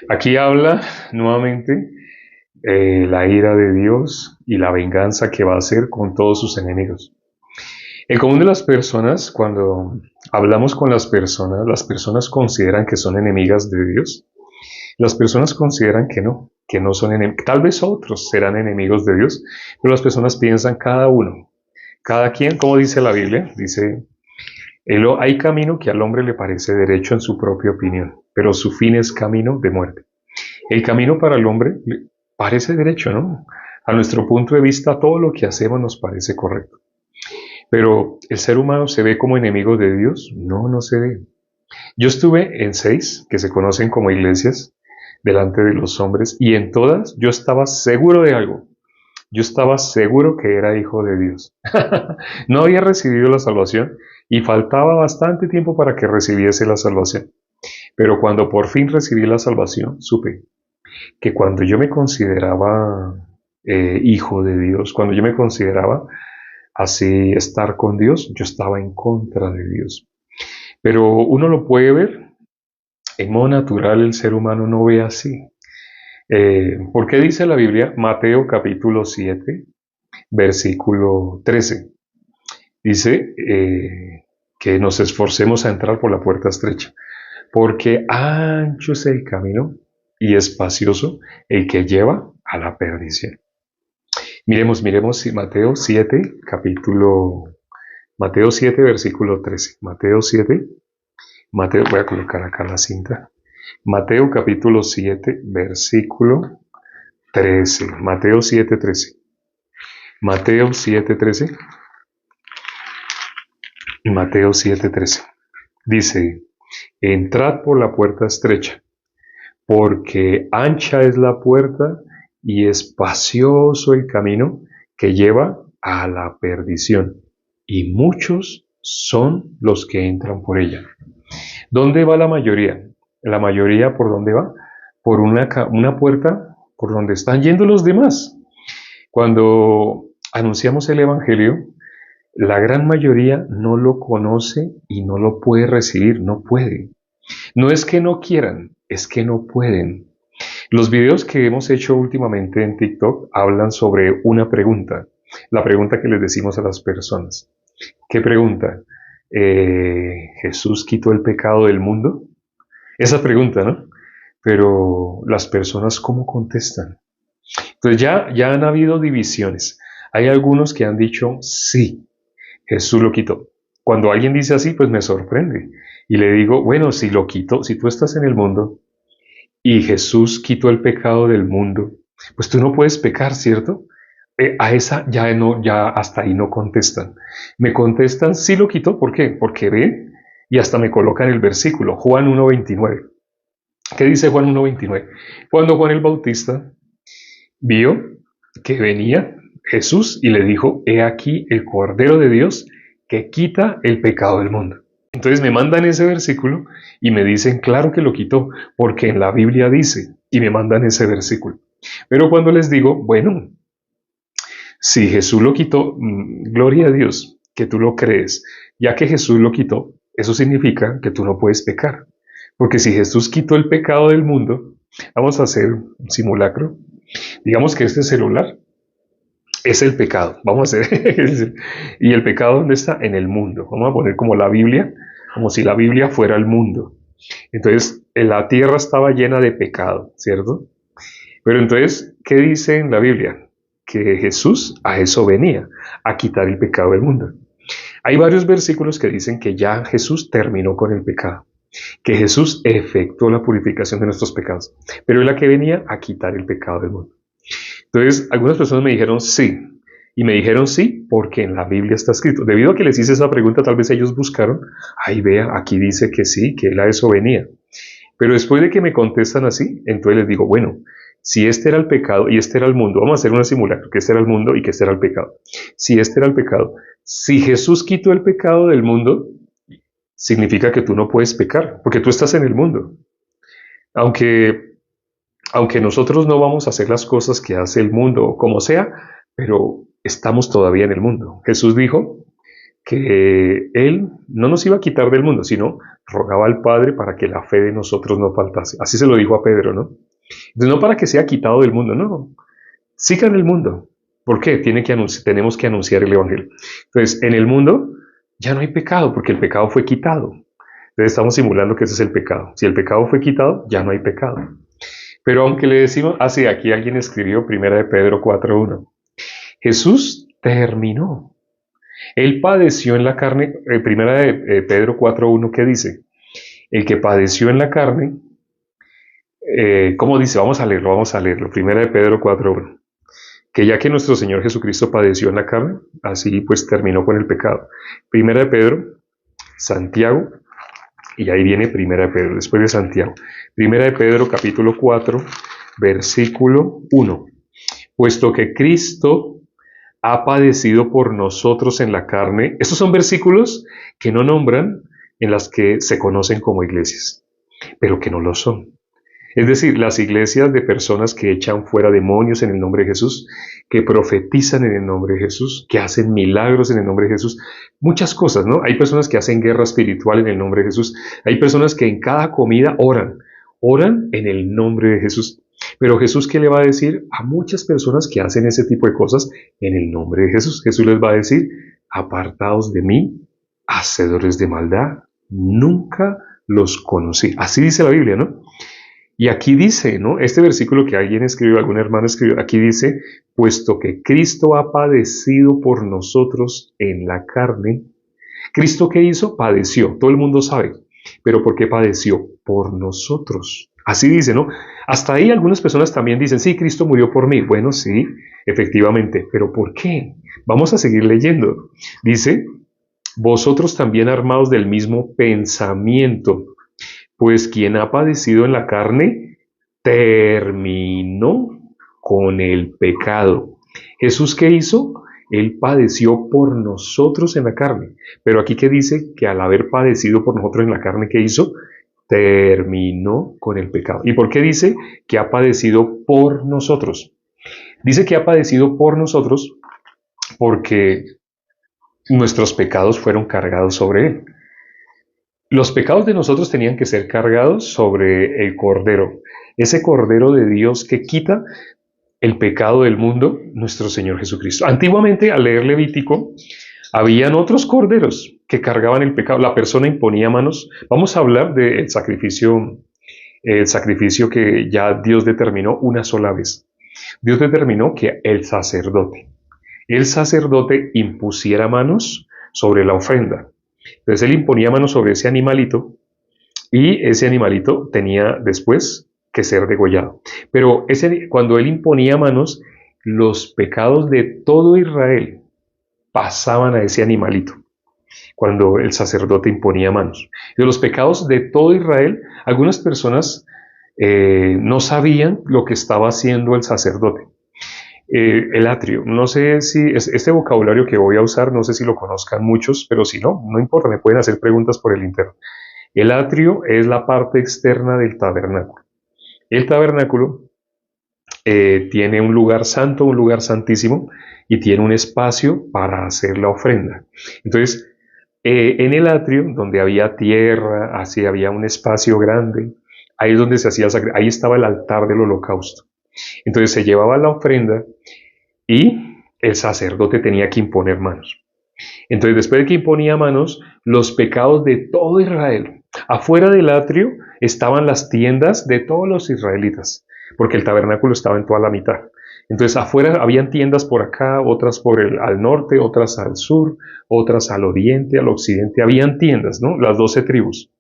Aquí habla nuevamente la ira de Dios y la venganza que va a hacer con todos sus enemigos. El común de las personas, cuando hablamos con las personas consideran que son enemigas de Dios. Las personas consideran que no son enemigos. Tal vez otros serán enemigos de Dios, pero las personas piensan cada uno, cada quien, como dice la Biblia, dice, hay camino que al hombre le parece derecho en su propia opinión, pero su fin es camino de muerte. El camino para el hombre parece derecho, ¿no? A nuestro punto de vista, todo lo que hacemos nos parece correcto. Pero ¿el ser humano se ve como enemigo de Dios? No, no se ve. Yo estuve en 6, que se conocen como iglesias, delante de los hombres, y en todas yo estaba seguro de algo. Yo estaba seguro que era hijo de Dios. No había recibido la salvación y faltaba bastante tiempo para que recibiese la salvación. Pero cuando por fin recibí la salvación, supe que cuando yo me consideraba hijo de Dios, cuando yo me consideraba así estar con Dios, yo estaba en contra de Dios. Pero uno lo puede ver, en modo natural el ser humano no ve así. ¿Por qué dice la Biblia? Mateo capítulo 7, versículo 13. Dice que nos esforcemos a entrar por la puerta estrecha, porque ancho es el camino y espacioso el que lleva a la perdición. Miremos Mateo 7, versículo 13. Voy a colocar acá la cinta. Mateo capítulo 7, versículo 13. Mateo 7, 13. Mateo 7, 13. Mateo 7, 13. Dice, entrad por la puerta estrecha, porque ancha es la puerta y espacioso el camino que lleva a la perdición, y muchos son los que entran por ella. ¿Dónde va la mayoría? La mayoría, ¿por dónde va? Por una puerta por donde están yendo los demás. Cuando anunciamos el Evangelio, la gran mayoría no lo conoce y no lo puede recibir, no puede. No es que no quieran, es que no pueden. Los videos que hemos hecho últimamente en TikTok hablan sobre una pregunta, la pregunta que les decimos a las personas. ¿Qué pregunta? ¿Jesús quitó el pecado del mundo? Esa pregunta, ¿no? Pero las personas, ¿cómo contestan? Entonces ya han habido divisiones. Hay algunos que han dicho, sí, Jesús lo quitó. Cuando alguien dice así, pues me sorprende. Y le digo, bueno, si lo quitó, si tú estás en el mundo y Jesús quitó el pecado del mundo, pues tú no puedes pecar, ¿cierto? A esa ya no, ya hasta ahí no contestan. Me contestan, sí lo quitó, ¿por qué? Porque ven y hasta me colocan el versículo, Juan 1:29. ¿Qué dice Juan 1:29? Cuando Juan el Bautista vio que venía Jesús y le dijo, he aquí el Cordero de Dios que quita el pecado del mundo. Entonces me mandan ese versículo y me dicen, claro que lo quitó, porque en la Biblia dice, y me mandan ese versículo. Pero cuando les digo, bueno, si Jesús lo quitó, gloria a Dios que tú lo crees, ya que Jesús lo quitó, eso significa que tú no puedes pecar. Porque si Jesús quitó el pecado del mundo, vamos a hacer un simulacro. Digamos que este celular es el pecado. Vamos a hacer. ¿Y el pecado dónde está? En el mundo. Vamos a poner como la Biblia, como si la Biblia fuera el mundo. Entonces, la tierra estaba llena de pecado, ¿cierto? Pero entonces, ¿qué dice en la Biblia? Que Jesús a eso venía, a quitar el pecado del mundo. Hay varios versículos que dicen que ya Jesús terminó con el pecado, que Jesús efectuó la purificación de nuestros pecados, pero él a que venía a quitar el pecado del mundo. Entonces, algunas personas me dijeron sí, y me dijeron sí porque en la Biblia está escrito. Debido a que les hice esa pregunta, tal vez ellos buscaron, ay vea, aquí dice que sí, que él a eso venía. Pero después de que me contestan así, entonces les digo, bueno, si este era el pecado y este era el mundo, vamos a hacer una simulacro, que este era el mundo y que este era el pecado. Si este era el pecado, si Jesús quitó el pecado del mundo, significa que tú no puedes pecar, porque tú estás en el mundo. Aunque, aunque nosotros no vamos a hacer las cosas que hace el mundo, como sea, pero estamos todavía en el mundo. Jesús dijo que Él no nos iba a quitar del mundo, sino rogaba al Padre para que la fe de nosotros no faltase. Así se lo dijo a Pedro, ¿no? Entonces, no para que sea quitado del mundo, no. Sigan el mundo. ¿Por qué? Tenemos que anunciar el Evangelio. Entonces, en el mundo ya no hay pecado, porque el pecado fue quitado. Entonces, estamos simulando que ese es el pecado. Si el pecado fue quitado, ya no hay pecado. Pero aunque le decimos, aquí alguien escribió 1 Pedro 4:1. Jesús terminó. Él padeció en la carne. 1 Pedro 4:1, ¿qué dice? El que padeció en la carne, ¿cómo dice? Vamos a leerlo. 1 Pedro 4:1. Que ya que nuestro Señor Jesucristo padeció en la carne, así pues terminó con el pecado. 1 Pedro, Santiago, y ahí viene 1 Pedro, después de Santiago. 1 Pedro capítulo 4, versículo 1. Puesto que Cristo ha padecido por nosotros en la carne. Estos son versículos que no nombran en las que se conocen como iglesias, pero que no lo son. Es decir, las iglesias de personas que echan fuera demonios en el nombre de Jesús, que profetizan en el nombre de Jesús, que hacen milagros en el nombre de Jesús, muchas cosas, ¿no? Hay personas que hacen guerra espiritual en el nombre de Jesús, hay personas que en cada comida oran en el nombre de Jesús. Pero Jesús, ¿qué le va a decir a muchas personas que hacen ese tipo de cosas en el nombre de Jesús? Jesús les va a decir, apartaos de mí, hacedores de maldad, nunca los conocí. Así dice la Biblia, ¿no? Y aquí dice, ¿no? Este versículo que alguien escribió, algún hermano escribió, aquí dice, puesto que Cristo ha padecido por nosotros en la carne. ¿Cristo qué hizo? Padeció, todo el mundo sabe. ¿Pero por qué padeció? Por nosotros. Así dice, ¿no? Hasta ahí algunas personas también dicen, sí, Cristo murió por mí. Bueno, sí, efectivamente, pero ¿por qué? Vamos a seguir leyendo. Dice, vosotros también armados del mismo pensamiento. Pues quien ha padecido en la carne, terminó con el pecado. ¿Jesús qué hizo? Él padeció por nosotros en la carne. Pero aquí que dice que al haber padecido por nosotros en la carne, ¿qué hizo? Terminó con el pecado. ¿Y por qué dice que ha padecido por nosotros? Dice que ha padecido por nosotros porque nuestros pecados fueron cargados sobre él. Los pecados de nosotros tenían que ser cargados sobre el Cordero, ese Cordero de Dios que quita el pecado del mundo, nuestro Señor Jesucristo. Antiguamente, al leer Levítico, habían otros corderos que cargaban el pecado. La persona imponía manos. Vamos a hablar del sacrificio que ya Dios determinó una sola vez. Dios determinó que el sacerdote impusiera manos sobre la ofrenda. Entonces él imponía manos sobre ese animalito y ese animalito tenía después que ser degollado. Pero cuando él imponía manos, los pecados de todo Israel pasaban a ese animalito. Cuando el sacerdote imponía manos. De los pecados de todo Israel, algunas personas no sabían lo que estaba haciendo el sacerdote. El atrio, no sé si este vocabulario que voy a usar, no sé si lo conozcan muchos, pero si no, no importa, me pueden hacer preguntas por el interno. El atrio es la parte externa del tabernáculo. El tabernáculo tiene un lugar santo, un lugar santísimo, y tiene un espacio para hacer la ofrenda. Entonces, en el atrio, donde había tierra, así había un espacio grande, ahí es donde se hacía ahí estaba el altar del holocausto. Entonces se llevaba la ofrenda y el sacerdote tenía que imponer manos. Entonces después de que imponía manos, los pecados de todo Israel. Afuera del atrio estaban las tiendas de todos los israelitas, porque el tabernáculo estaba en toda la mitad. Entonces afuera habían tiendas por acá, otras al norte, otras al sur, otras al oriente, al occidente. Habían tiendas, ¿no? Las 12 tribus.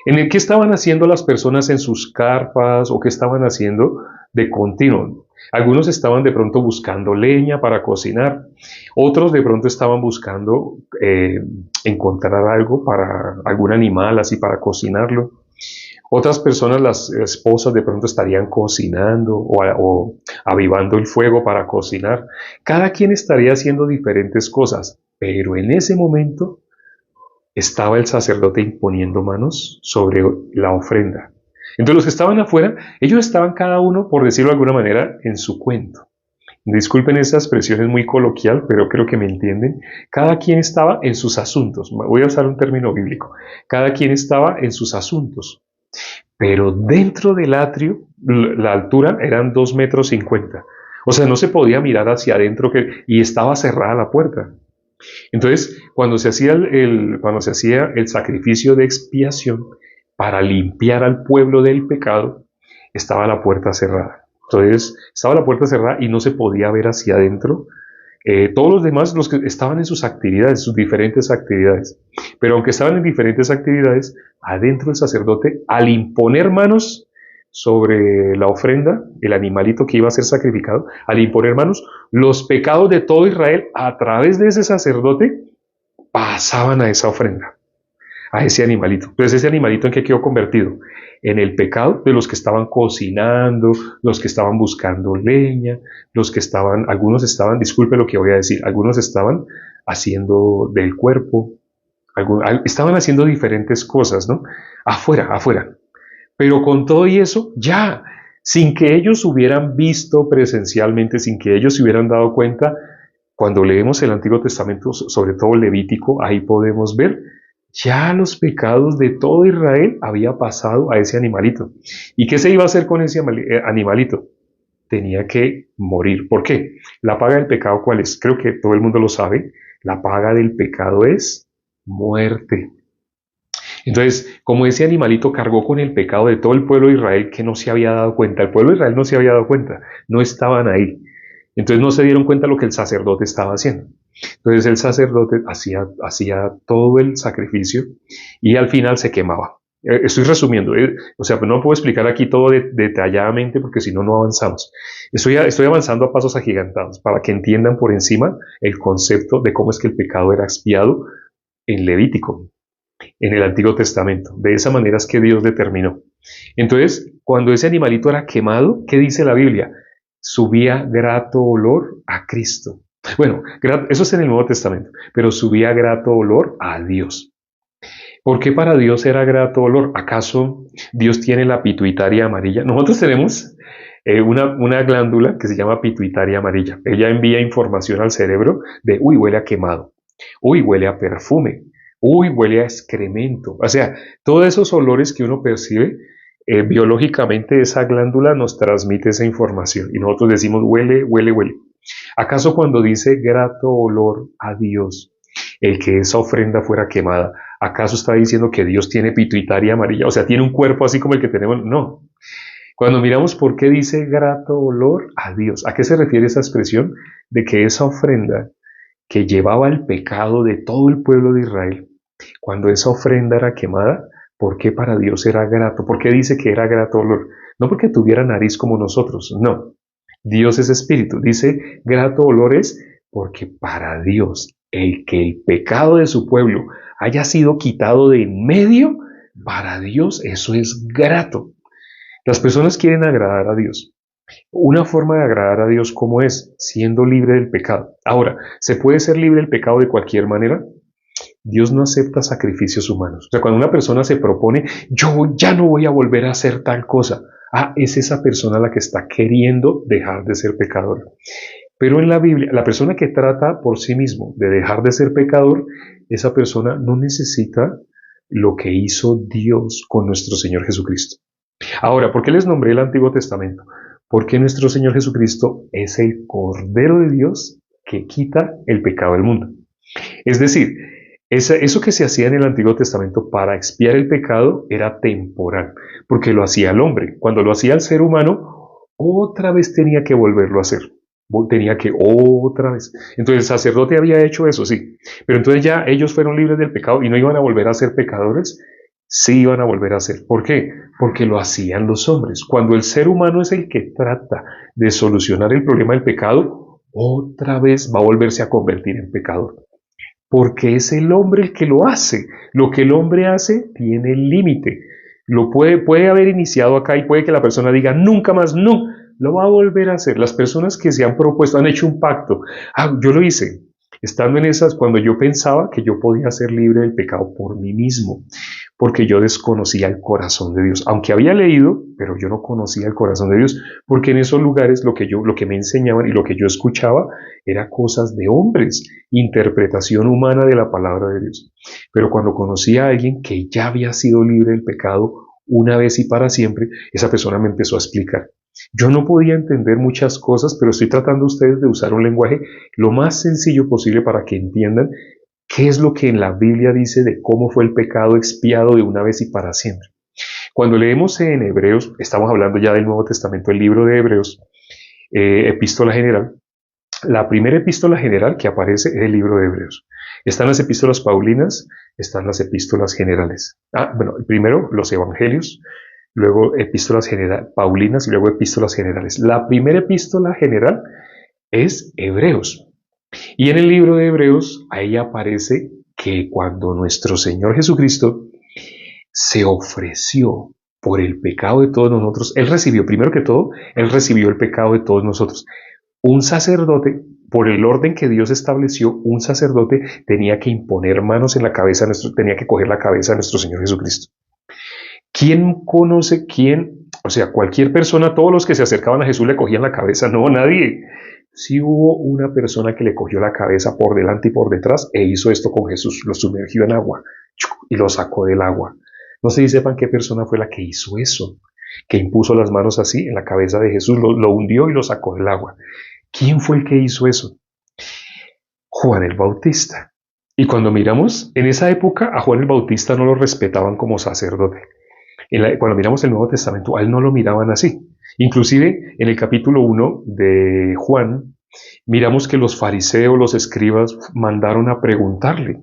¿En el que estaban haciendo las personas en sus carpas o qué estaban haciendo de continuo? Algunos estaban de pronto buscando leña para cocinar, otros de pronto estaban buscando encontrar algo para algún animal así para cocinarlo. Otras personas, las esposas, de pronto estarían cocinando o avivando el fuego para cocinar. Cada quien estaría haciendo diferentes cosas, pero en ese momento estaba el sacerdote imponiendo manos sobre la ofrenda. Entonces los que estaban afuera, ellos estaban cada uno, por decirlo de alguna manera, en su cuento. Disculpen esta expresión, es muy coloquial, pero creo que me entienden. Cada quien estaba en sus asuntos. Voy a usar un término bíblico. Cada quien estaba en sus asuntos. Pero dentro del atrio, la altura eran 2,50 m. O sea, no se podía mirar hacia adentro y estaba cerrada la puerta. Entonces, cuando se hacía el sacrificio de expiación para limpiar al pueblo del pecado, estaba la puerta cerrada. Entonces, estaba la puerta cerrada y no se podía ver hacia adentro. Todos los demás, los que estaban en sus actividades, sus diferentes actividades. Pero aunque estaban en diferentes actividades, adentro el sacerdote, al imponer manos sobre la ofrenda, el animalito que iba a ser sacrificado, al imponer manos, los pecados de todo Israel a través de ese sacerdote pasaban a esa ofrenda, a ese animalito. Entonces, ¿ese animalito en qué quedó convertido? En el pecado de los que estaban cocinando, los que estaban buscando leña, algunos estaban, disculpe lo que voy a decir, algunos estaban haciendo del cuerpo, estaban haciendo diferentes cosas, ¿no? Afuera. Pero con todo y eso, ya, sin que ellos hubieran visto presencialmente, sin que ellos se hubieran dado cuenta, cuando leemos el Antiguo Testamento, sobre todo Levítico, ahí podemos ver, ya los pecados de todo Israel había pasado a ese animalito. ¿Y qué se iba a hacer con ese animalito? Tenía que morir. ¿Por qué? La paga del pecado, ¿cuál es? Creo que todo el mundo lo sabe. La paga del pecado es muerte. Entonces, como ese animalito cargó con el pecado de todo el pueblo de Israel que no se había dado cuenta, el pueblo de Israel no se había dado cuenta, no estaban ahí. Entonces no se dieron cuenta de lo que el sacerdote estaba haciendo. Entonces el sacerdote hacía todo el sacrificio y al final se quemaba. Estoy resumiendo, o sea, no puedo explicar aquí todo detalladamente porque si no, no avanzamos. Estoy avanzando a pasos agigantados para que entiendan por encima el concepto de cómo es que el pecado era expiado en Levítico, en el Antiguo Testamento. De esa manera es que Dios determinó. Entonces, cuando ese animalito era quemado, ¿qué dice la Biblia? Subía grato olor a Cristo. Bueno, eso es en el Nuevo Testamento, pero subía grato olor a Dios. ¿Por qué para Dios era grato olor? ¿Acaso Dios tiene la pituitaria amarilla? Nosotros tenemos una glándula que se llama pituitaria amarilla. Ella envía información al cerebro de, uy, huele a quemado, uy, huele a perfume, uy, huele a excremento. O sea, todos esos olores que uno percibe, biológicamente esa glándula nos transmite esa información y nosotros decimos huele, huele, huele. ¿Acaso cuando dice grato olor a Dios, el que esa ofrenda fuera quemada, acaso está diciendo que Dios tiene pituitaria amarilla? O sea, tiene un cuerpo así como el que tenemos. No. Cuando miramos por qué dice grato olor a Dios, ¿a qué se refiere esa expresión? De que esa ofrenda que llevaba el pecado de todo el pueblo de Israel, cuando esa ofrenda era quemada, ¿por qué para Dios era grato? ¿Por qué dice que era grato olor? No porque tuviera nariz como nosotros, no. Dios es espíritu. Dice grato olor es porque para Dios, el que el pecado de su pueblo haya sido quitado de en medio, para Dios eso es grato. Las personas quieren agradar a Dios. Una forma de agradar a Dios, ¿cómo es? Siendo libre del pecado. Ahora, ¿se puede ser libre del pecado de cualquier manera? Dios no acepta sacrificios humanos. O sea, cuando una persona se propone, yo ya no voy a volver a hacer tal cosa, es esa persona la que está queriendo dejar de ser pecador. Pero en la Biblia, la persona que trata por sí mismo de dejar de ser pecador, esa persona no necesita lo que hizo Dios con nuestro Señor Jesucristo. Ahora, ¿por qué les nombré el Antiguo Testamento? Porque nuestro Señor Jesucristo es el Cordero de Dios que quita el pecado del mundo. Es decir, eso que se hacía en el Antiguo Testamento para expiar el pecado era temporal, porque lo hacía el hombre. Cuando lo hacía el ser humano, otra vez tenía que volverlo a hacer. Otra vez. Entonces el sacerdote había hecho eso, sí. Pero entonces ya ellos fueron libres del pecado y no iban a volver a ser pecadores. Sí iban a volver a ser. ¿Por qué? Porque lo hacían los hombres. Cuando el ser humano es el que trata de solucionar el problema del pecado, otra vez va a volverse a convertir en pecador. Porque es el hombre el que lo hace. Lo que el hombre hace tiene límite. Lo puede haber iniciado acá y puede que la persona diga nunca más, no, lo va a volver a hacer. Las personas que se han propuesto, han hecho un pacto. Yo lo hice. Estando en esas, cuando yo pensaba que yo podía ser libre del pecado por mí mismo, porque yo desconocía el corazón de Dios. Aunque había leído, pero yo no conocía el corazón de Dios, porque en esos lugares lo que me enseñaban y lo que yo escuchaba era cosas de hombres, interpretación humana de la palabra de Dios. Pero cuando conocí a alguien que ya había sido libre del pecado una vez y para siempre, esa persona me empezó a explicar. Yo no podía entender muchas cosas, pero estoy tratando ustedes de usar un lenguaje lo más sencillo posible para que entiendan qué es lo que en la Biblia dice de cómo fue el pecado expiado de una vez y para siempre. Cuando leemos en Hebreos, estamos hablando ya del Nuevo Testamento, el libro de Hebreos, epístola general. La primera epístola general que aparece es el libro de Hebreos. Están las epístolas paulinas, están las epístolas generales. Bueno, primero los evangelios, luego epístolas paulinas y luego epístolas generales. La primera epístola general es Hebreos. Y en el libro de Hebreos, ahí aparece que cuando nuestro Señor Jesucristo se ofreció por el pecado de todos nosotros, Él recibió, primero que todo, Él recibió el pecado de todos nosotros. Un sacerdote, por el orden que Dios estableció, un sacerdote tenía que imponer manos en la cabeza, tenía que coger la cabeza de nuestro Señor Jesucristo. ¿Quién conoce quién? O sea, cualquier persona, todos los que se acercaban a Jesús le cogían la cabeza, no, nadie. Sí hubo una persona que le cogió la cabeza por delante y por detrás e hizo esto con Jesús, lo sumergió en agua y lo sacó del agua. No sé si sepan qué persona fue la que hizo eso, que impuso las manos así en la cabeza de Jesús, lo hundió y lo sacó del agua. ¿Quién fue el que hizo eso? Juan el Bautista. Y cuando miramos, en esa época a Juan el Bautista no lo respetaban como sacerdote. Cuando miramos el Nuevo Testamento, a él no lo miraban así. Inclusive en el capítulo 1 de Juan, miramos que los fariseos, los escribas, mandaron a preguntarle.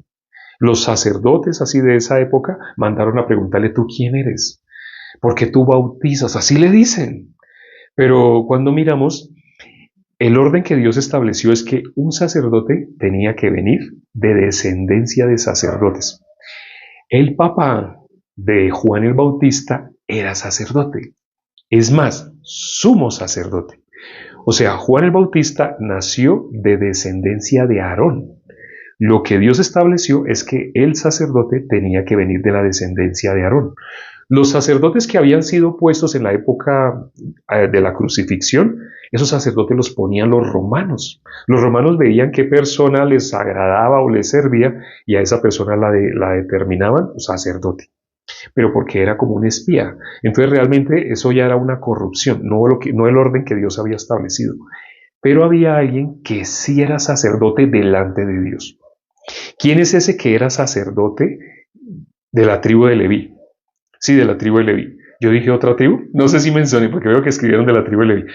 Los sacerdotes así de esa época mandaron a preguntarle, ¿tú quién eres? ¿Por qué tú bautizas? Así le dicen. Pero cuando miramos, el orden que Dios estableció es que un sacerdote tenía que venir de descendencia de sacerdotes. El papá de Juan el Bautista era sacerdote. Es más, sumo sacerdote. O sea, Juan el Bautista nació de descendencia de Aarón. Lo que Dios estableció es que el sacerdote tenía que venir de la descendencia de Aarón. Los sacerdotes que habían sido puestos en la época de la crucifixión, esos sacerdotes los ponían los romanos. Los romanos veían qué persona les agradaba o les servía y a esa persona la determinaban sacerdote. Pero porque era como un espía. Entonces realmente eso ya era una corrupción, no el orden que Dios había establecido. Pero había alguien que sí era sacerdote delante de Dios. ¿Quién es ese que era sacerdote de la tribu de Leví? Sí, de la tribu de Leví. Yo dije otra tribu, no sé si mencioné, porque veo que escribieron de la tribu de Leví.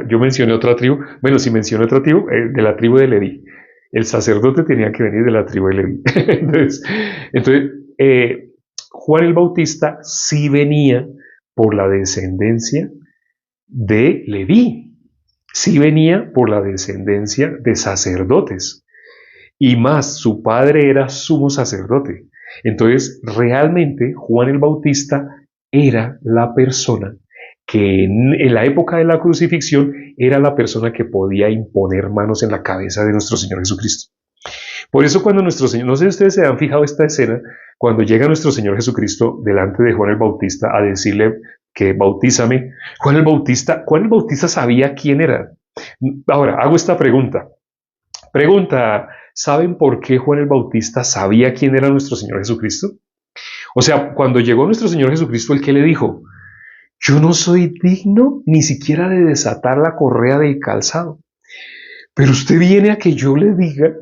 Yo mencioné otra tribu, bueno, si mencioné otra tribu, de la tribu de Leví. El sacerdote tenía que venir de la tribu de Leví. entonces Juan el Bautista sí venía por la descendencia de Leví, sí venía por la descendencia de sacerdotes. Y más, su padre era sumo sacerdote. Entonces, realmente Juan el Bautista era la persona que en la época de la crucifixión era la persona que podía imponer manos en la cabeza de nuestro Señor Jesucristo. Por eso cuando nuestro Señor, no sé si ustedes se han fijado esta escena, cuando llega nuestro Señor Jesucristo delante de Juan el Bautista a decirle que bautízame, Juan el Bautista sabía quién era. Ahora, hago esta pregunta. ¿Saben por qué Juan el Bautista sabía quién era nuestro Señor Jesucristo? O sea, cuando llegó nuestro Señor Jesucristo, ¿el qué le dijo? Yo no soy digno ni siquiera de desatar la correa del calzado. Pero usted viene a que yo le diga,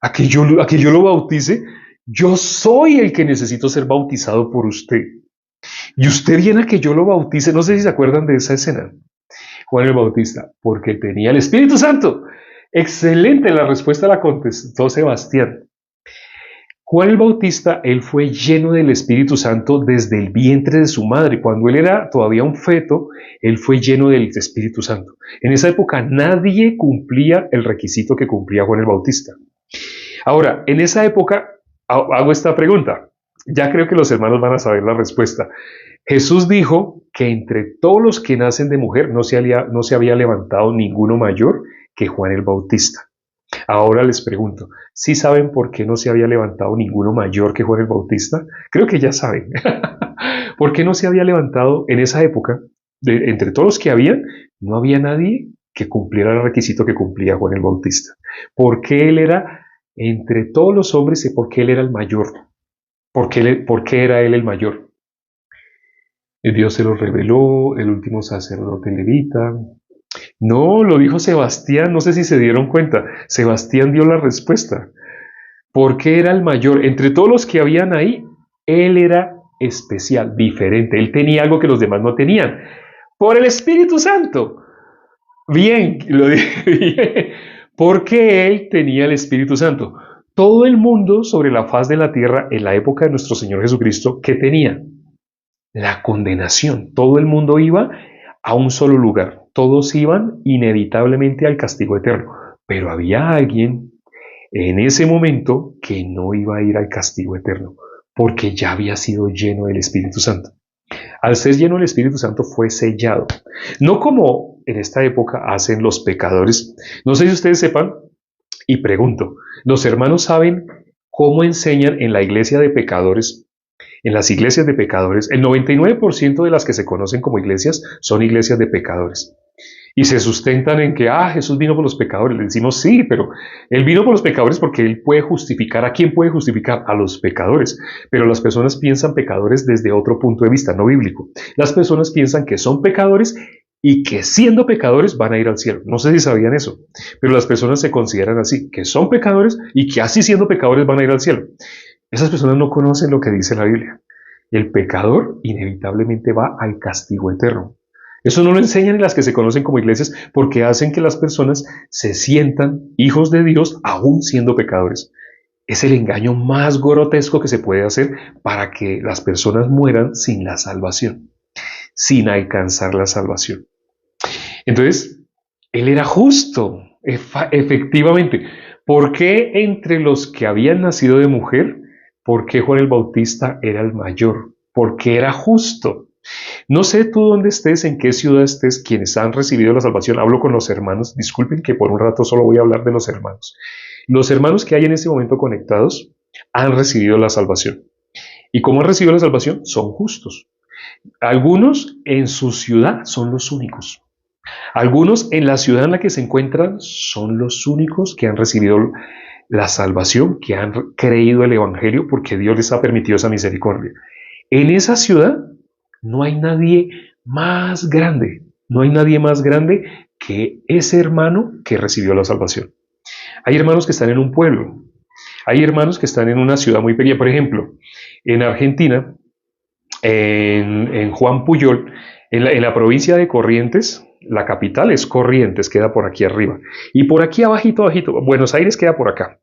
a que yo lo bautice. Yo soy el que necesito ser bautizado por usted. Y usted viene a que yo lo bautice. No sé si se acuerdan de esa escena. Juan el Bautista, porque tenía el Espíritu Santo. Excelente, la respuesta la contestó Sebastián. Juan el Bautista, él fue lleno del Espíritu Santo desde el vientre de su madre. Cuando él era todavía un feto, él fue lleno del Espíritu Santo. En esa época nadie cumplía el requisito que cumplía Juan el Bautista. Ahora, en esa época, hago esta pregunta. Ya creo que los hermanos van a saber la respuesta. Jesús dijo que entre todos los que nacen de mujer no se había levantado ninguno mayor que Juan el Bautista. Ahora les pregunto, ¿sí saben por qué no se había levantado ninguno mayor que Juan el Bautista? Creo que ya saben. ¿Por qué no se había levantado en esa época? Entre todos los que habían, no había nadie que cumpliera el requisito que cumplía Juan el Bautista. Porque él era, entre todos los hombres, porque él era el mayor. ¿Por qué era él el mayor? Dios se lo reveló, el último sacerdote levita. No, lo dijo Sebastián, no sé si se dieron cuenta. Sebastián dio la respuesta. Porque era el mayor. Entre todos los que habían ahí, él era especial, diferente. Él tenía algo que los demás no tenían. Por el Espíritu Santo. Bien, lo dije bien. Porque él tenía el Espíritu Santo. Todo el mundo sobre la faz de la tierra en la época de nuestro Señor Jesucristo, ¿qué tenía? La condenación. Todo el mundo iba a un solo lugar. Todos iban inevitablemente al castigo eterno. Pero había alguien en ese momento que no iba a ir al castigo eterno, porque ya había sido lleno del Espíritu Santo. Al ser lleno del Espíritu Santo fue sellado. No como en esta época hacen los pecadores. No sé si ustedes sepan, y pregunto, ¿los hermanos saben cómo enseñan en la iglesia de pecadores? En las iglesias de pecadores, el 99% de las que se conocen como iglesias son iglesias de pecadores. Y se sustentan en que, Jesús vino por los pecadores. Le decimos, sí, pero Él vino por los pecadores porque Él puede justificar. ¿A quién puede justificar? A los pecadores. Pero las personas piensan pecadores desde otro punto de vista, no bíblico. Las personas piensan que son pecadores y que siendo pecadores van a ir al cielo. No sé si sabían eso, pero las personas se consideran así, que son pecadores y que así siendo pecadores van a ir al cielo. Esas personas no conocen lo que dice la Biblia. El pecador inevitablemente va al castigo eterno. Eso no lo enseñan en las que se conocen como iglesias porque hacen que las personas se sientan hijos de Dios aún siendo pecadores. Es el engaño más grotesco que se puede hacer para que las personas mueran sin la salvación, sin alcanzar la salvación. Entonces, él era justo, efectivamente. ¿Por qué entre los que habían nacido de mujer? ¿Por qué Juan el Bautista era el mayor? Porque era justo. No sé tú dónde estés, en qué ciudad estés, quienes han recibido la salvación. Hablo con los hermanos. Disculpen que por un rato solo voy a hablar de los hermanos. Los hermanos que hay en este momento conectados han recibido la salvación. ¿Y cómo han recibido la salvación? Son justos. Algunos en su ciudad son los únicos. Algunos en la ciudad en la que se encuentran son los únicos que han recibido la salvación, que han creído el Evangelio porque Dios les ha permitido esa misericordia. En esa ciudad no hay nadie más grande, no hay nadie más grande que ese hermano que recibió la salvación. Hay hermanos que están en un pueblo, hay hermanos que están en una ciudad muy pequeña. Por ejemplo, en Argentina, en Juan Puyol, en la provincia de Corrientes, la capital es Corrientes, queda por aquí arriba. Y por aquí abajito, abajito, Buenos Aires queda por acá.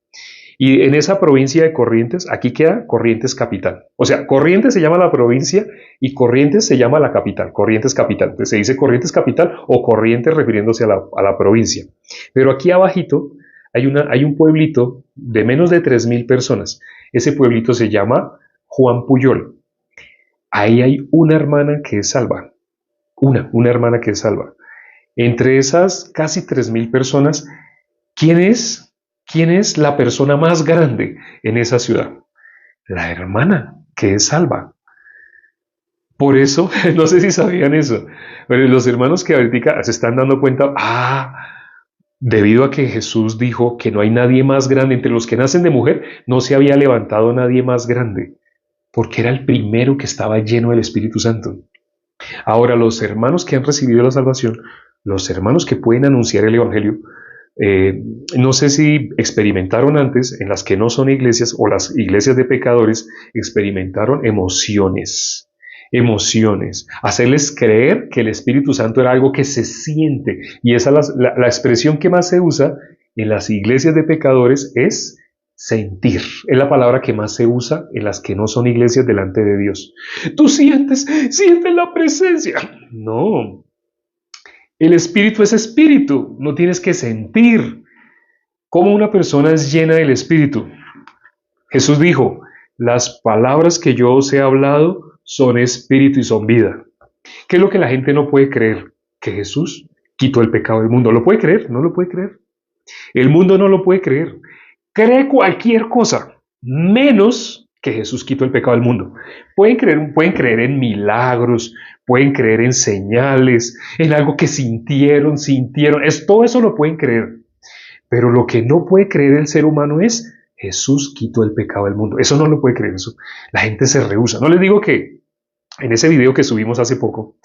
Y en esa provincia de Corrientes, aquí queda Corrientes capital. O sea, Corrientes se llama la provincia y Corrientes se llama la capital, Corrientes capital. Entonces se dice Corrientes capital o Corrientes refiriéndose a la provincia. Pero aquí abajito hay un pueblito de menos de 3.000 personas. Ese pueblito se llama Juan Puyol. Ahí hay una hermana que es salva. Una hermana que es salva. Entre esas casi 3.000 personas, ¿quién es? ¿Quién es la persona más grande en esa ciudad? La hermana que es salva. Por eso, no sé si sabían eso, pero los hermanos que ahorita se están dando cuenta, debido a que Jesús dijo que no hay nadie más grande, entre los que nacen de mujer, no se había levantado nadie más grande, porque era el primero que estaba lleno del Espíritu Santo. Ahora, los hermanos que han recibido la salvación, los hermanos que pueden anunciar el Evangelio, no sé si experimentaron antes, en las que no son iglesias o las iglesias de pecadores, experimentaron emociones, hacerles creer que el Espíritu Santo era algo que se siente. Y esa es la expresión que más se usa en las iglesias de pecadores es sentir. Es la palabra que más se usa en las que no son iglesias delante de Dios. Tú sientes la presencia. No. El Espíritu es Espíritu, no tienes que sentir. ¿Cómo una persona es llena del Espíritu? Jesús dijo, las palabras que yo os he hablado son Espíritu y son vida. ¿Qué es lo que la gente no puede creer? Que Jesús quitó el pecado del mundo. ¿Lo puede creer? No lo puede creer. El mundo no lo puede creer. Cree cualquier cosa, menos que Jesús quitó el pecado del mundo. Pueden creer en milagros, pueden creer en señales, en algo que sintieron. Todo eso lo pueden creer. Pero lo que no puede creer el ser humano es Jesús quitó el pecado del mundo. Eso no lo puede creer. Eso. La gente se rehúsa. No les digo que en ese video que subimos hace poco,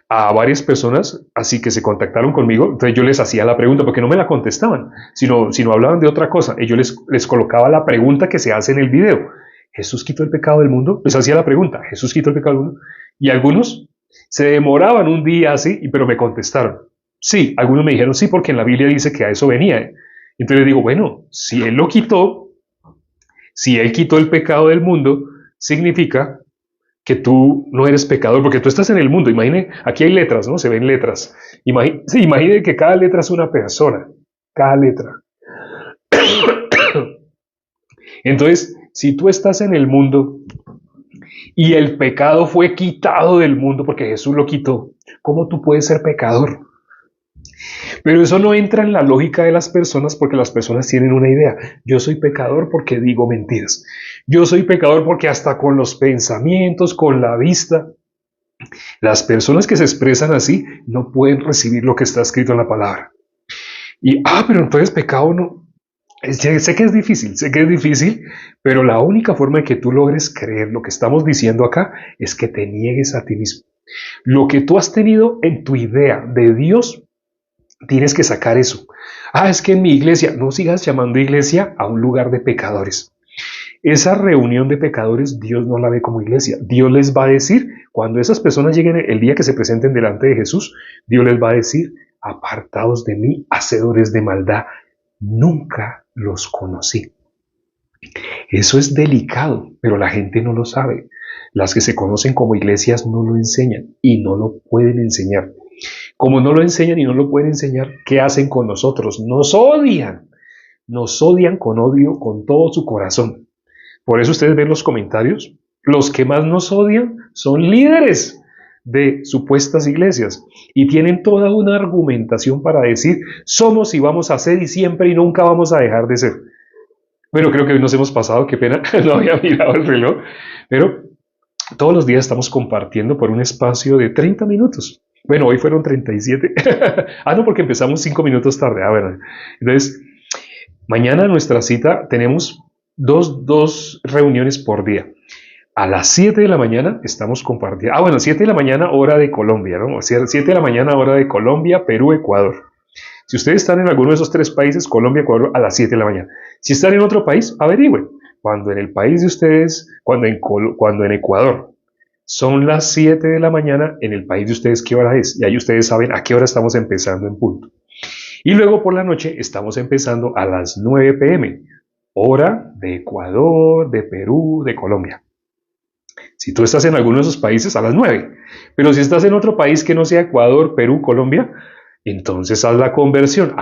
a varias personas, así que se contactaron conmigo, entonces yo les hacía la pregunta, porque no me la contestaban, sino hablaban de otra cosa, y yo les colocaba la pregunta que se hace en el video. ¿Jesús quitó el pecado del mundo? Les hacía la pregunta, ¿Jesús quitó el pecado del mundo? Y algunos se demoraban un día así, pero me contestaron. Sí, algunos me dijeron sí, porque en la Biblia dice que a eso venía. Entonces les digo, bueno, si Él lo quitó, si Él quitó el pecado del mundo, significa que tú no eres pecador, porque tú estás en el mundo. Imagine, aquí hay letras, ¿no? Se ven letras. Imagine que cada letra es una persona, cada letra. Entonces, si tú estás en el mundo y el pecado fue quitado del mundo porque Jesús lo quitó, ¿cómo tú puedes ser pecador? Pero eso no entra en la lógica de las personas porque las personas tienen una idea. Yo soy pecador porque digo mentiras. Yo soy pecador porque hasta con los pensamientos, con la vista. Las personas que se expresan así no pueden recibir lo que está escrito en la palabra. Pero entonces pecado no. Sé que es difícil, pero la única forma de que tú logres creer lo que estamos diciendo acá es que te niegues a ti mismo. Lo que tú has tenido en tu idea de Dios, tienes que sacar eso. Es que en mi iglesia, no sigas llamando iglesia a un lugar de pecadores. Esa reunión de pecadores, Dios no la ve como iglesia. Dios les va a decir, cuando esas personas lleguen el día que se presenten delante de Jesús, Dios les va a decir, apartaos de mí, hacedores de maldad, nunca los conocí. Eso es delicado, pero la gente no lo sabe. Las que se conocen como iglesias no lo enseñan y no lo pueden enseñar. Como no lo enseñan y no lo pueden enseñar, ¿qué hacen con nosotros? Nos odian con odio, con todo su corazón. Por eso ustedes ven los comentarios, los que más nos odian son líderes de supuestas iglesias y tienen toda una argumentación para decir, somos y vamos a ser y siempre y nunca vamos a dejar de ser. Bueno, creo que hoy nos hemos pasado, qué pena, no había mirado el reloj, pero todos los días estamos compartiendo por un espacio de 30 minutos. Bueno, hoy fueron 37. No, porque empezamos 5 minutos tarde. Bueno. Entonces, mañana nuestra cita tenemos dos reuniones por día. A las 7 de la mañana estamos compartiendo. 7 de la mañana hora de Colombia, ¿no? 7 de la mañana hora de Colombia, Perú, Ecuador. Si ustedes están en alguno de esos 3 países, Colombia, Ecuador, a las 7 de la mañana. Si están en otro país, averigüen. Cuando en el país de ustedes, cuando en Ecuador son las 7 de la mañana, en el país de ustedes, ¿qué hora es? Y ahí ustedes saben a qué hora estamos empezando en punto. Y luego por la noche estamos empezando a las 9 p.m., hora de Ecuador, de Perú, de Colombia. Si tú estás en alguno de esos países, a las 9. Pero si estás en otro país que no sea Ecuador, Perú, Colombia, entonces haz la conversión.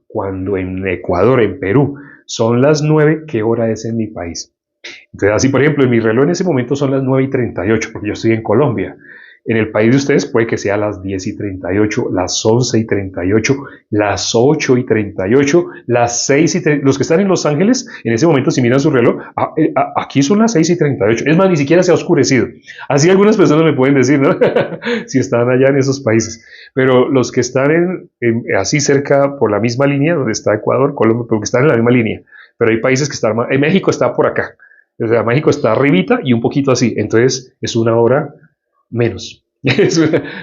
Cuando en Ecuador, en Perú, son las 9, ¿qué hora es en mi país? Entonces, así por ejemplo, en mi reloj en ese momento son las 9:38, porque yo estoy en Colombia. En el país de ustedes puede que sea las 10:38, las 11:38, las 8:38, las 6:38. Los que están en Los Ángeles, en ese momento, si miran su reloj, aquí son las 6:38. Es más, ni siquiera se ha oscurecido. Así algunas personas me pueden decir, ¿no? Si están allá en esos países. Pero los que están así cerca, por la misma línea, donde está Ecuador, Colombia, pero que están en la misma línea. Pero hay países que están más. México está por acá. O sea, México está arribita y un poquito así. Entonces, es una hora menos.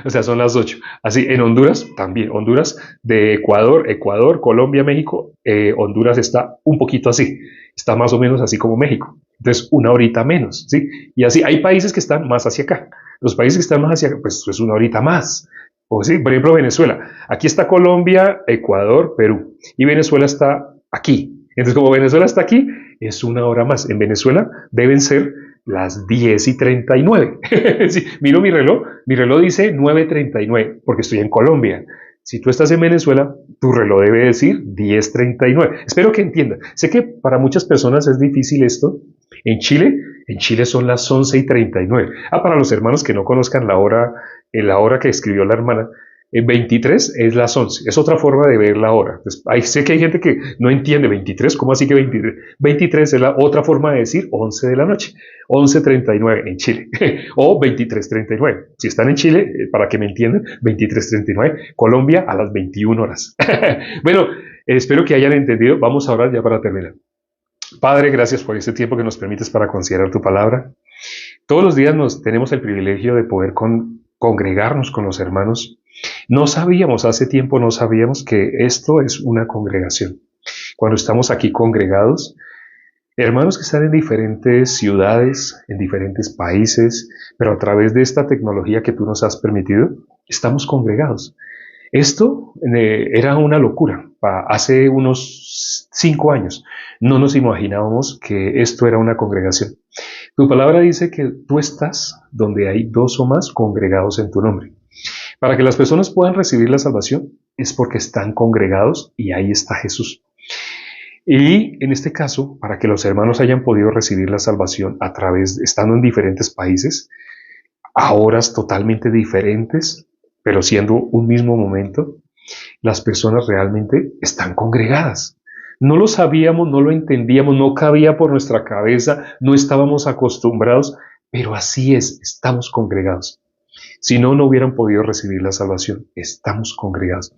O sea, son las 8. Así, en Honduras también. Honduras de Ecuador, Colombia, México. Honduras está un poquito así. Está más o menos así como México. Entonces, una horita menos, ¿sí? Y así, hay países que están más hacia acá. Los países que están más hacia acá, pues es una horita más. O sí, por ejemplo, Venezuela. Aquí está Colombia, Ecuador, Perú. Y Venezuela está aquí. Entonces, como Venezuela está aquí, es una hora más. En Venezuela deben ser las 10:39. Sí, miro mi reloj dice 9:39, porque estoy en Colombia. Si tú estás en Venezuela, tu reloj debe decir 10:39. Espero que entiendan. Sé que para muchas personas es difícil esto. En Chile son las 11:39. Para los hermanos que no conozcan la hora que escribió la hermana, 23 es las 11. Es otra forma de ver la hora. Entonces, sé que hay gente que no entiende 23. ¿Cómo así que 23? 23 es la otra forma de decir 11 de la noche. 11:39 en Chile. O 23:39. Si están en Chile, para que me entiendan, 23:39. Colombia a las 21 horas. Bueno, espero que hayan entendido. Vamos a orar ya para terminar. Padre, gracias por este tiempo que nos permites para considerar tu palabra. Todos los días tenemos el privilegio de poder congregarnos con los hermanos. No sabíamos, hace tiempo no sabíamos que esto es una congregación. Cuando estamos aquí congregados, hermanos que están en diferentes ciudades, en diferentes países, pero a través de esta tecnología que tú nos has permitido, estamos congregados. Esto era una locura. Hace unos 5 años no nos imaginábamos que esto era una congregación. Tu palabra dice que tú estás donde hay 2 o más congregados en tu nombre. Para que las personas puedan recibir la salvación es porque están congregados y ahí está Jesús. Y en este caso, para que los hermanos hayan podido recibir la salvación estando en diferentes países, a horas totalmente diferentes, pero siendo un mismo momento, las personas realmente están congregadas. No lo sabíamos, no lo entendíamos, no cabía por nuestra cabeza, no estábamos acostumbrados, pero así es, estamos congregados. Si no, no hubieran podido recibir la salvación. Estamos congregados.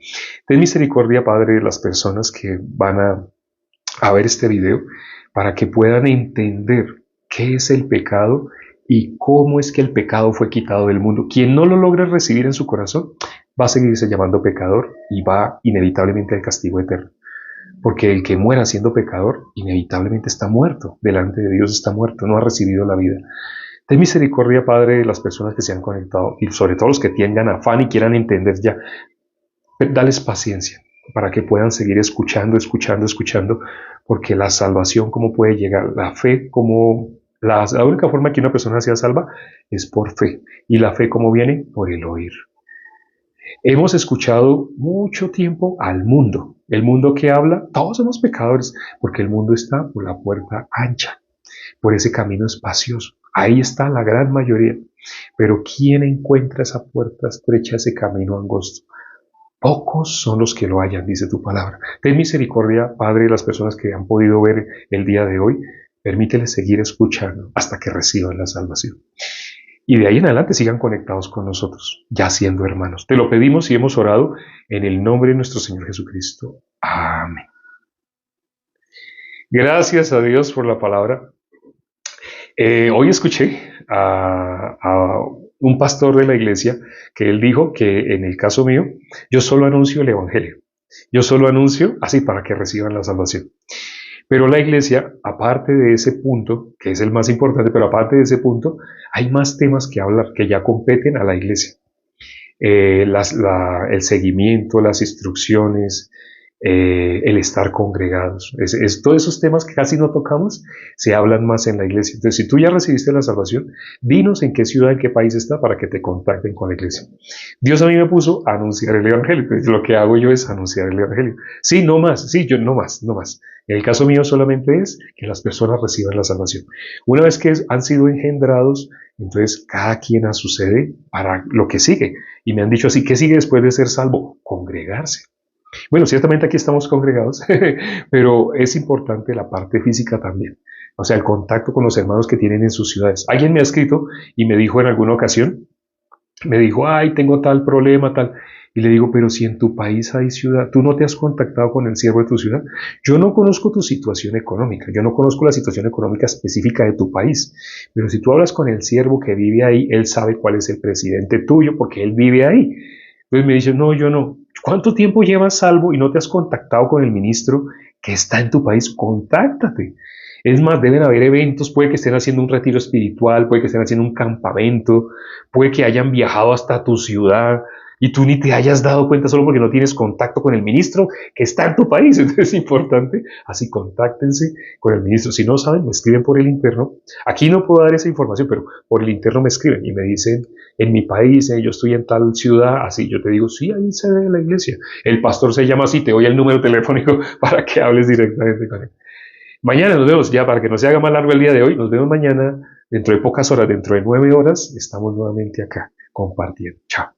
Ten misericordia, Padre, de las personas que van a ver este video para que puedan entender qué es el pecado y cómo es que el pecado fue quitado del mundo. Quien no lo logra recibir en su corazón va a seguirse llamando pecador y va inevitablemente al castigo eterno. Porque el que muera siendo pecador inevitablemente está muerto. Delante de Dios está muerto, no ha recibido la vida. Ten misericordia, Padre, de las personas que se han conectado y sobre todo los que tengan afán y quieran entender ya. Dales paciencia para que puedan seguir escuchando, porque la salvación, ¿cómo puede llegar? La fe, la única forma que una persona sea salva es por fe. ¿Y la fe cómo viene? Por el oír. Hemos escuchado mucho tiempo al mundo. El mundo que habla, todos somos pecadores, porque el mundo está por la puerta ancha, por ese camino espacioso. Ahí está la gran mayoría. Pero ¿quién encuentra esa puerta estrecha, ese camino angosto? Pocos son los que lo hallan, dice tu palabra. Ten misericordia, Padre, de las personas que han podido ver el día de hoy. Permíteles seguir escuchando hasta que reciban la salvación. Y de ahí en adelante sigan conectados con nosotros, ya siendo hermanos. Te lo pedimos y hemos orado en el nombre de nuestro Señor Jesucristo. Amén. Gracias a Dios por la palabra. Hoy escuché a un pastor de la iglesia que él dijo que en el caso mío, yo solo anuncio el evangelio. Yo solo anuncio así para que reciban la salvación. Pero la iglesia, aparte de ese punto, que es el más importante, pero aparte de ese punto, hay más temas que hablar que ya competen a la iglesia. El seguimiento, las instrucciones, el estar congregados. Todos esos temas que casi no tocamos se hablan más en la iglesia. Entonces, si tú ya recibiste la salvación, dinos en qué ciudad, en qué país está para que te contacten con la iglesia. Dios a mí me puso a anunciar el evangelio. Entonces, lo que hago yo es anunciar el evangelio. Sí, no más. Sí, yo no más. En el caso mío solamente es que las personas reciban la salvación. Una vez que han sido engendrados, entonces cada quien a su sede para lo que sigue. Y me han dicho así, ¿qué sigue después de ser salvo? Congregarse. Bueno, ciertamente aquí estamos congregados, pero es importante la parte física también. O sea, el contacto con los hermanos que tienen en sus ciudades. Alguien me ha escrito y me dijo en alguna ocasión, me dijo, ay, tengo tal problema, tal. Y le digo, pero si en tu país hay ciudad, ¿tú no te has contactado con el siervo de tu ciudad? Yo no conozco tu situación económica, yo no conozco la situación económica específica de tu país, pero si tú hablas con el siervo que vive ahí, él sabe cuál es el presidente tuyo porque él vive ahí. Entonces me dice, no, yo no. ¿Cuánto tiempo llevas salvo y no te has contactado con el ministro que está en tu país? Contáctate. Es más, deben haber eventos, puede que estén haciendo un retiro espiritual, puede que estén haciendo un campamento, puede que hayan viajado hasta tu ciudad y tú ni te hayas dado cuenta solo porque no tienes contacto con el ministro que está en tu país. Entonces es importante, así contáctense con el ministro. Si no saben, me escriben por el interno. Aquí no puedo dar esa información, pero por el interno me escriben y me dicen, en mi país, yo estoy en tal ciudad, así yo te digo, sí, ahí se ve la iglesia. El pastor se llama así, te doy el número telefónico para que hables directamente con él. Mañana nos vemos, ya para que no se haga más largo el día de hoy, nos vemos mañana, dentro de pocas horas, dentro de 9 horas, estamos nuevamente acá compartiendo. Chao.